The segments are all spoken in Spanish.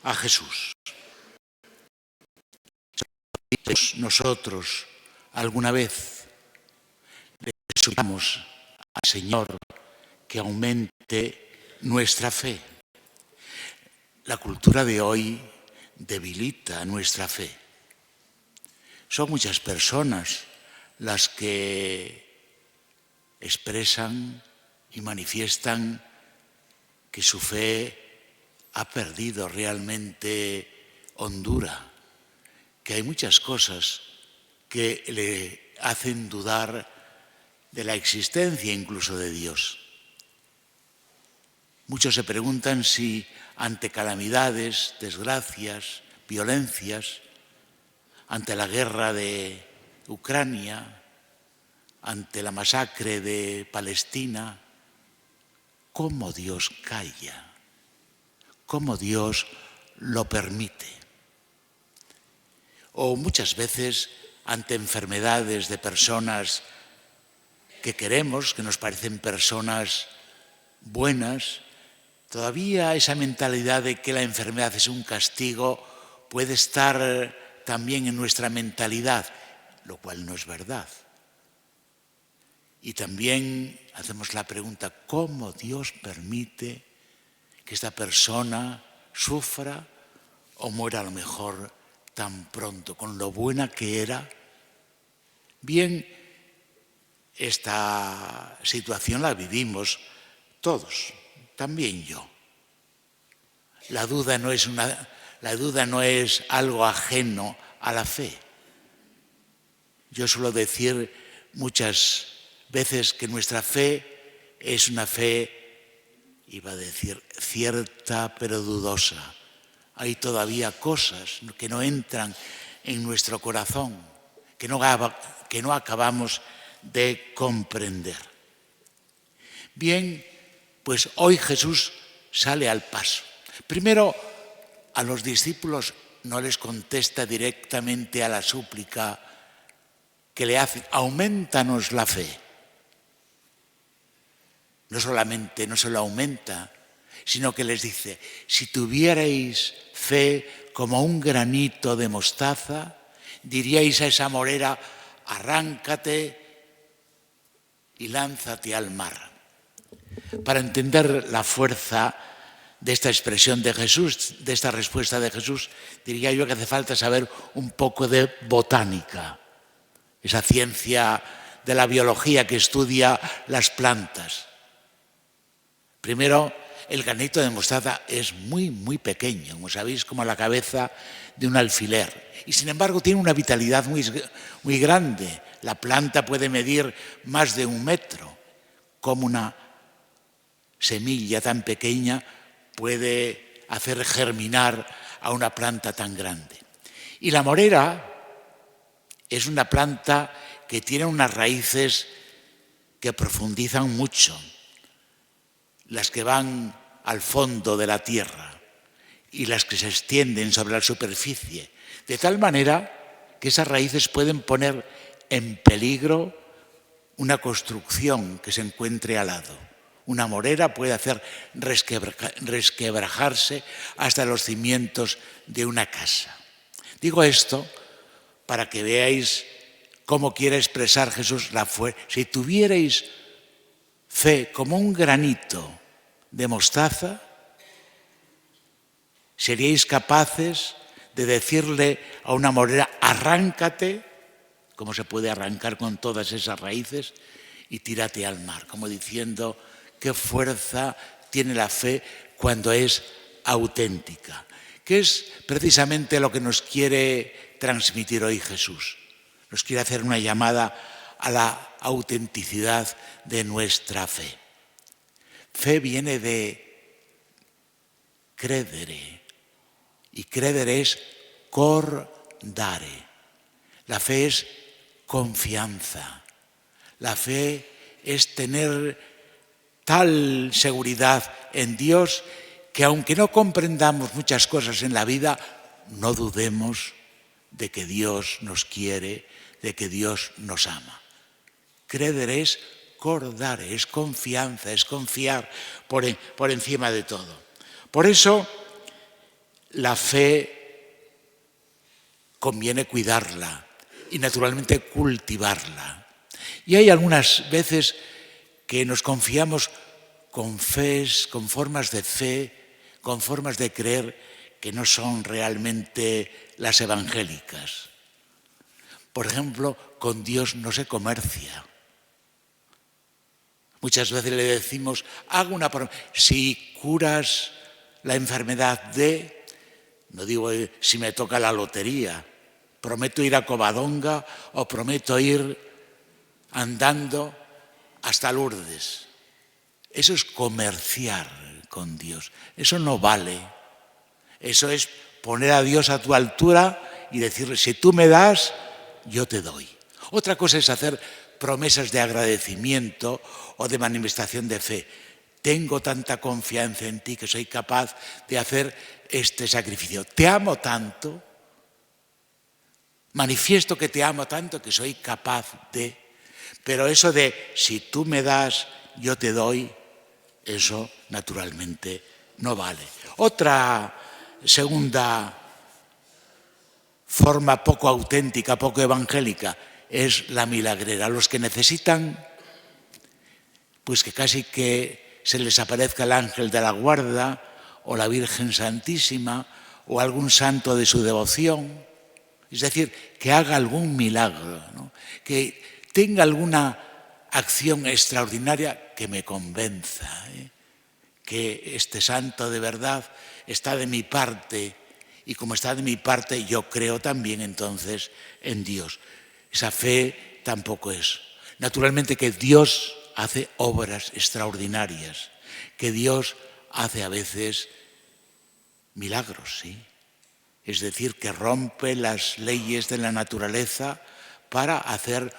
a Jesús. Nosotros alguna vez le suplicamos al Señor que aumente nuestra fe. La cultura de hoy debilita nuestra fe. Son muchas personas las que expresan y manifiestan que su fe ha perdido realmente hondura, que hay muchas cosas que le hacen dudar de la existencia incluso de Dios. Muchos se preguntan si ante calamidades, desgracias, violencias, ante la guerra de Ucrania, ante la masacre de Palestina, ¿cómo Dios calla? ¿Cómo Dios lo permite? O muchas veces ante enfermedades de personas que queremos, que nos parecen personas buenas, todavía esa mentalidad de que la enfermedad es un castigo puede estar también en nuestra mentalidad, lo cual no es verdad. Y también hacemos la pregunta, ¿cómo Dios permite que esta persona sufra o muera a lo mejor tan pronto, con lo buena que era? Bien, esta situación la vivimos todos, también yo. La duda no es algo ajeno a la fe. Yo suelo decir muchas veces que nuestra fe es una fe, iba a decir, cierta pero dudosa. Hay todavía cosas que no entran en nuestro corazón, que no acabamos de comprender. Bien, pues hoy Jesús sale al paso. Primero, a los discípulos no les contesta directamente a la súplica que le hacen, aumentanos la fe. No se lo aumenta, sino que les dice, si tuvierais fe como un granito de mostaza, diríais a esa morera, arráncate y lánzate al mar. Para entender la fuerza de esta expresión de Jesús, de esta respuesta de Jesús, diría yo que hace falta saber un poco de botánica, esa ciencia de la biología que estudia las plantas. Primero, el granito de mostaza es muy, muy pequeño, como sabéis, como la cabeza de un alfiler. Y sin embargo tiene una vitalidad muy, muy grande. La planta puede medir más de 1 metro. Como una semilla tan pequeña puede hacer germinar a una planta tan grande. Y la morera es una planta que tiene unas raíces que profundizan mucho, las que van al fondo de la tierra y las que se extienden sobre la superficie, de tal manera que esas raíces pueden poner en peligro una construcción que se encuentre al lado. Una morera puede hacer resquebrajarse hasta los cimientos de una casa. Digo esto para que veáis cómo quiere expresar Jesús la fuerza. Si tuvierais fe como un granito de mostaza, seríais capaces de decirle a una morera, arráncate, como se puede arrancar con todas esas raíces, y tírate al mar, como diciendo qué fuerza tiene la fe cuando es auténtica, que es precisamente lo que nos quiere transmitir hoy Jesús. Nos quiere hacer una llamada a la autenticidad de nuestra fe. Fe viene de credere, y credere es cordare. La fe es confianza. La fe es tener tal seguridad en Dios que aunque no comprendamos muchas cosas en la vida, no dudemos de que Dios nos quiere, de que Dios nos ama. Credere es cordare, es confianza, es confiar por encima de todo. Por eso, la fe conviene cuidarla y naturalmente cultivarla. Y hay algunas veces que nos confiamos con fes, con formas de fe, con formas de creer que no son realmente las evangélicas. Por ejemplo, con Dios no se comercia. Muchas veces le decimos, hago una promesa, si curas la enfermedad de, no digo si me toca la lotería, prometo ir a Covadonga o prometo ir andando hasta Lourdes. Eso es comerciar con Dios. Eso no vale. Eso es poner a Dios a tu altura y decirle, si tú me das, yo te doy. Otra cosa es hacer promesas de agradecimiento o de manifestación de fe. Tengo tanta confianza en ti que soy capaz de hacer este sacrificio. Te amo tanto, manifiesto que te amo tanto que soy capaz de... Pero eso de si tú me das, yo te doy, eso naturalmente no vale. Otra segunda forma poco auténtica, poco evangélica, es la milagrera. Los que necesitan, pues que casi que se les aparezca el ángel de la guarda o la Virgen Santísima o algún santo de su devoción. Es decir, que haga algún milagro, ¿no? Que tenga alguna acción extraordinaria que me convenza, que este santo de verdad está de mi parte y como está de mi parte yo creo también entonces en Dios. Esa fe tampoco es. Naturalmente que Dios hace obras extraordinarias, que Dios hace a veces milagros, ¿sí? Es decir, que rompe las leyes de la naturaleza para hacer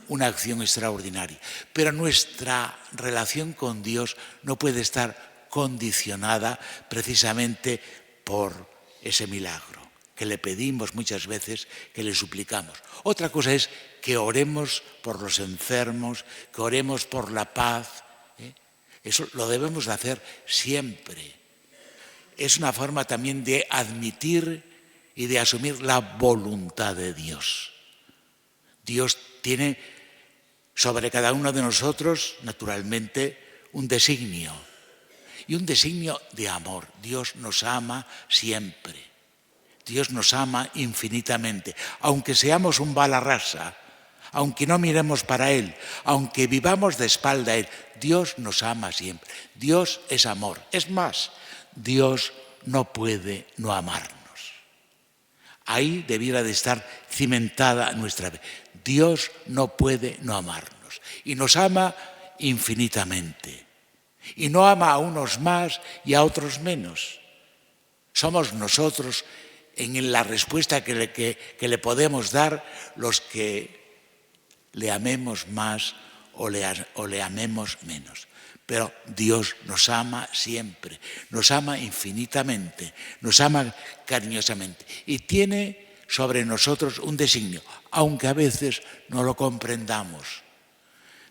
una acción extraordinaria. Pero nuestra relación con Dios no puede estar condicionada precisamente por ese milagro que le pedimos muchas veces, que le suplicamos. Otra cosa es que oremos por los enfermos, que oremos por la paz. Eso lo debemos de hacer siempre. Es una forma también de admitir y de asumir la voluntad de Dios. Dios tiene sobre cada uno de nosotros, naturalmente, un designio. Y un designio de amor. Dios nos ama siempre. Dios nos ama infinitamente. Aunque seamos un bala rasa, aunque no miremos para Él, aunque vivamos de espalda a Él, Dios nos ama siempre. Dios es amor. Es más, Dios no puede no amarnos. Ahí debiera de estar cimentada nuestra fe. Dios no puede no amarnos. Y nos ama infinitamente. Y no ama a unos más y a otros menos. Somos nosotros, en la respuesta que le podemos dar, los que le amemos más o le amemos menos. Pero Dios nos ama siempre, nos ama infinitamente, nos ama cariñosamente y tiene sobre nosotros un designio, aunque a veces no lo comprendamos.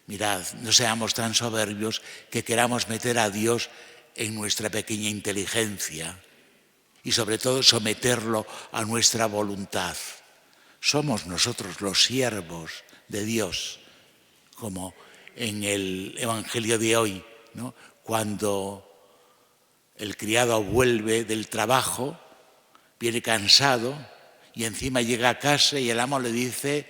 Mirad, no seamos tan soberbios que queramos meter a Dios en nuestra pequeña inteligencia y sobre todo someterlo a nuestra voluntad. Somos nosotros los siervos de Dios, como en el Evangelio de hoy, ¿no? Cuando el criado vuelve del trabajo, viene cansado y encima llega a casa y el amo le dice,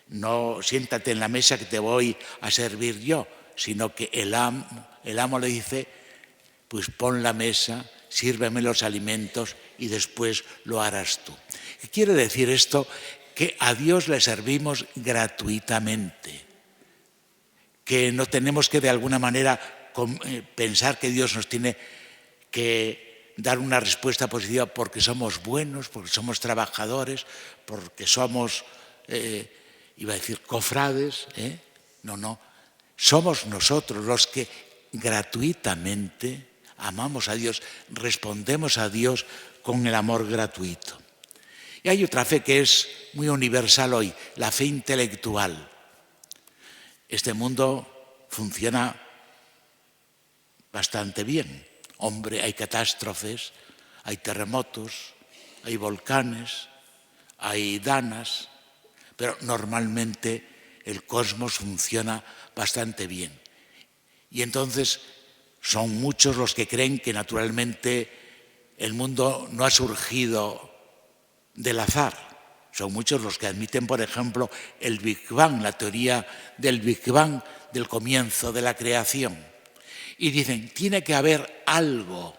no siéntate en la mesa que te voy a servir yo, sino que el amo le dice, pues pon la mesa, sírveme los alimentos y después lo harás tú. ¿Qué quiere decir esto? Que a Dios le servimos gratuitamente, que no tenemos que de alguna manera pensar que Dios nos tiene que dar una respuesta positiva porque somos buenos, porque somos trabajadores, porque somos, iba a decir, cofrades. No, somos nosotros los que gratuitamente amamos a Dios, respondemos a Dios con el amor gratuito. Y hay otra fe que es muy universal hoy, la fe intelectual. Este mundo funciona bastante bien. Hombre, hay catástrofes, Hay terremotos, hay volcanes, hay danas, pero normalmente el cosmos funciona bastante bien. Y entonces son muchos los que creen que naturalmente el mundo no ha surgido del azar. Son muchos los que admiten, por ejemplo, el Big Bang, la teoría del Big Bang, del comienzo de la creación. Y dicen, tiene que haber algo,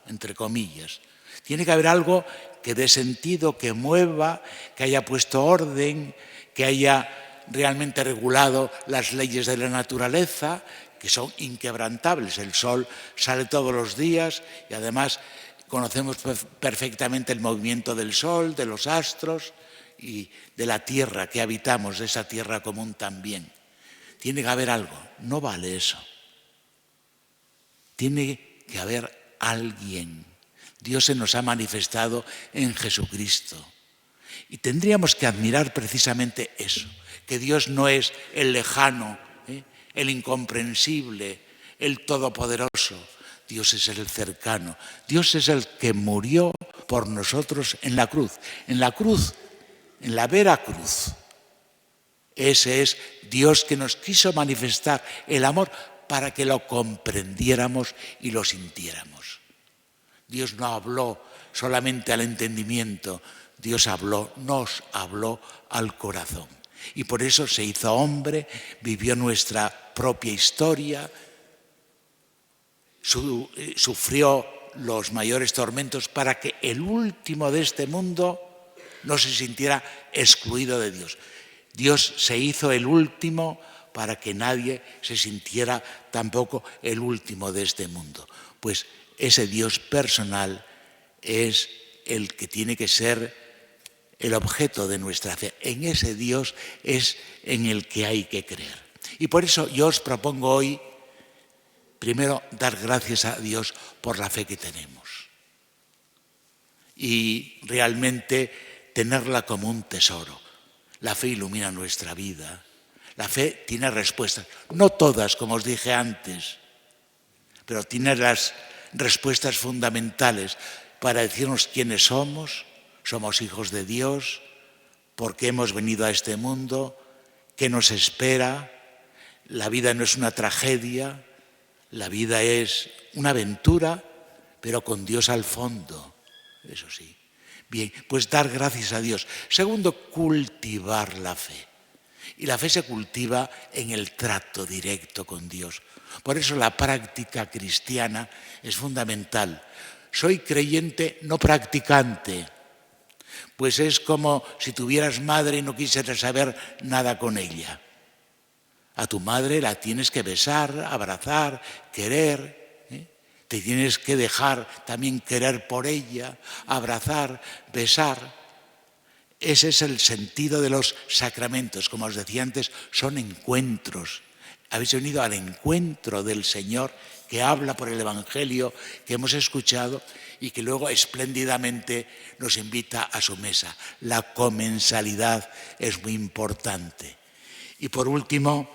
entre comillas. Tiene que haber algo que dé sentido, que mueva, que haya puesto orden, que haya realmente regulado las leyes de la naturaleza, que son inquebrantables. El sol sale todos los días y además conocemos perfectamente el movimiento del sol, de los astros y de la tierra que habitamos, de esa tierra común también. Tiene que haber algo. No vale eso. Tiene que haber alguien. Dios se nos ha manifestado en Jesucristo. Y tendríamos que admirar precisamente eso, que Dios no es el lejano, el incomprensible, el todopoderoso. Dios es el cercano. Dios es el que murió por nosotros en la cruz. En la cruz, en la vera cruz. Ese es Dios que nos quiso manifestar el amor para que lo comprendiéramos y lo sintiéramos. Dios no habló solamente al entendimiento, Dios nos habló al corazón. Y por eso se hizo hombre, vivió nuestra propia historia, sufrió los mayores tormentos para que el último de este mundo no se sintiera excluido de Dios. Dios se hizo el último para que nadie se sintiera tampoco el último de este mundo. Pues ese Dios personal es el que tiene que ser el objeto de nuestra fe. En ese Dios es en el que hay que creer. Y por eso yo os propongo hoy, primero, dar gracias a Dios por la fe que tenemos. Y realmente tenerla como un tesoro. La fe ilumina nuestra vida. La fe tiene respuestas. No todas, como os dije antes, pero tiene las respuestas fundamentales para decirnos quiénes somos. Somos hijos de Dios, por qué hemos venido a este mundo, qué nos espera. La vida no es una tragedia, la vida es una aventura, pero con Dios al fondo, eso sí. Bien, pues dar gracias a Dios. Segundo, cultivar la fe. Y la fe se cultiva en el trato directo con Dios. Por eso la práctica cristiana es fundamental. Soy creyente, no practicante. Pues es como si tuvieras madre y no quisieras saber nada con ella. A tu madre la tienes que besar, abrazar, querer. Te tienes que dejar también querer por ella, abrazar, besar. Ese es el sentido de los sacramentos. Como os decía antes, son encuentros. Habéis venido al encuentro del Señor que habla por el Evangelio que hemos escuchado y que luego espléndidamente nos invita a su mesa. La comensalidad es muy importante. Y por último,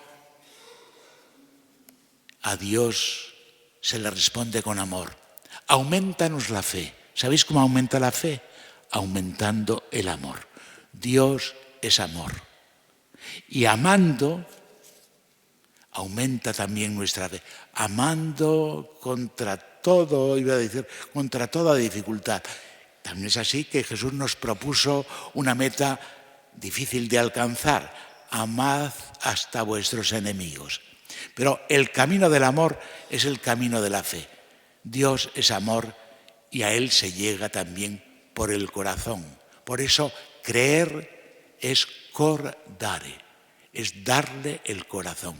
a Dios se le responde con amor. Aumentanos la fe. ¿Sabéis cómo aumenta la fe? Aumentando el amor. Dios es amor. Y amando, aumenta también nuestra fe. Amando contra todo, iba a decir, contra toda dificultad. También es así que Jesús nos propuso una meta difícil de alcanzar. Amad hasta vuestros enemigos. Pero el camino del amor es el camino de la fe. Dios es amor y a Él se llega también por el corazón. Por eso creer es cor dare, es darle el corazón,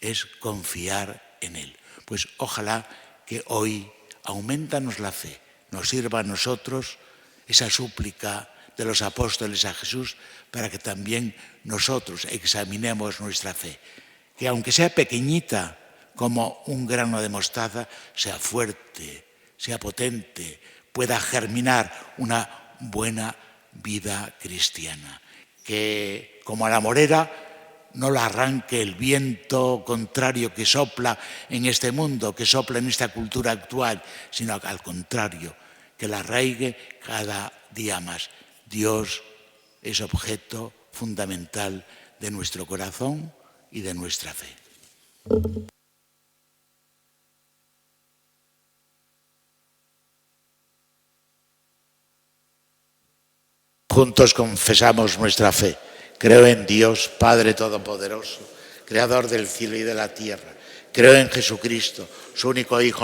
es confiar en Él. Pues ojalá que hoy aumentanos la fe, nos sirva a nosotros esa súplica de los apóstoles a Jesús para que también nosotros examinemos nuestra fe. Que aunque sea pequeñita como un grano de mostaza, sea fuerte, sea potente, pueda germinar una buena vida cristiana. Que como a la morera no la arranque el viento contrario que sopla en este mundo, que sopla en esta cultura actual, sino al contrario, que la arraigue cada día más. Dios es objeto fundamental de nuestro corazón y de nuestra fe. Juntos confesamos nuestra fe. Creo en Dios, Padre Todopoderoso, Creador del cielo y de la tierra. Creo en Jesucristo, su único Hijo,